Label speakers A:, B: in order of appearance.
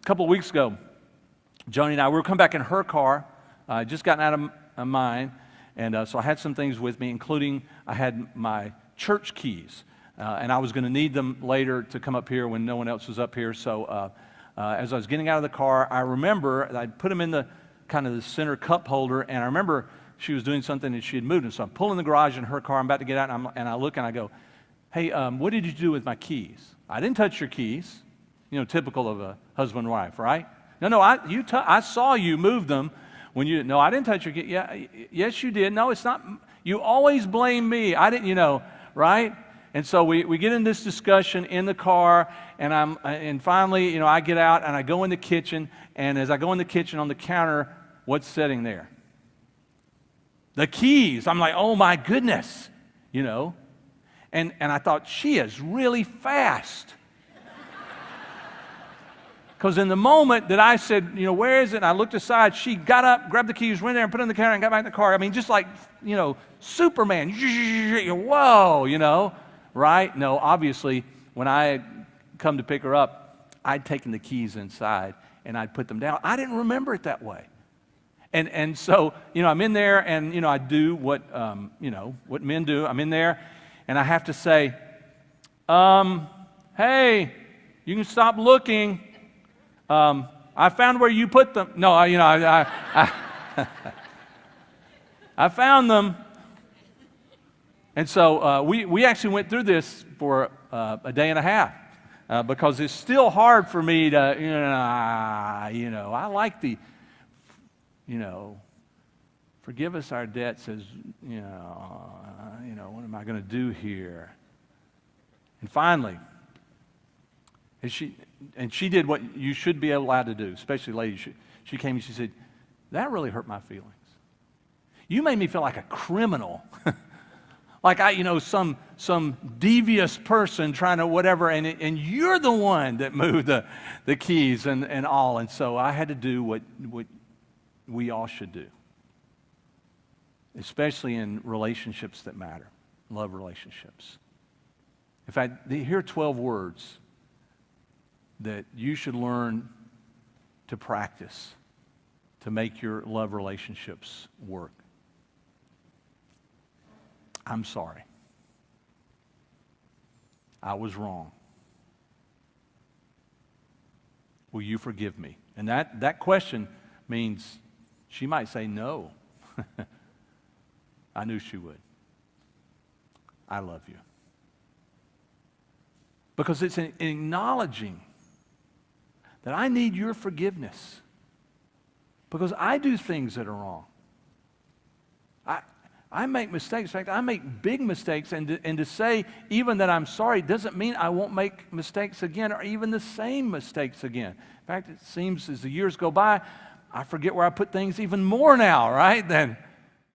A: A couple of weeks ago, Joni and I, we were coming back in her car. I just gotten out of mine, and so I had some things with me, including I had my church keys, and I was going to need them later to come up here when no one else was up here. So as I was getting out of the car, I remember I put them in the kind of the center cup holder, and I remember she was doing something and she had moved them. So I'm pulling the garage in her car. I'm about to get out, and I look and I go, "Hey, what did you do with my keys?" "I didn't touch your keys." You know, typical of a husband and wife, right? No, I saw you move them when you. No, I didn't touch your keys. Yeah, yes, you did. No, it's not. You always blame me. I didn't, right? And so we get in this discussion in the car, and finally, I get out and I go in the kitchen, and as I go in the kitchen on the counter, what's sitting there? The keys. I'm like, oh my goodness, And I thought, she is really fast. Because in the moment that I said, where is it? And I looked aside, she got up, grabbed the keys, went there and put it in the counter and got back in the car. I mean, just like, Superman. Whoa, right? No, obviously, when I had come to pick her up, I'd taken the keys inside and I'd put them down. I didn't remember it that way. And so, I'm in there and, I do what, what men do. I'm in there and I have to say, hey, you can stop looking. I found where you put them. No, I found them. And so we actually went through this for a day and a half because it's still hard for me to, I like the, forgive us our debts as, what am I going to do here? And finally, and she did what you should be allowed to do, especially ladies. She came and she said, that really hurt my feelings. You made me feel like a criminal. Like some devious person trying to whatever, and you're the one that moved the keys and all. And so I had to do what we all should do, especially in relationships that matter, love relationships. In fact, here are 12 words that you should learn to practice to make your love relationships work. I'm sorry. I was wrong. Will you forgive me? And that question means she might say no. I knew she would. I love you. Because it's an acknowledging that I need your forgiveness because I do things that are wrong. I make mistakes. In fact, I make big mistakes, and to say even that I'm sorry doesn't mean I won't make mistakes again or even the same mistakes again. In fact, it seems as the years go by, I forget where I put things even more now, right, than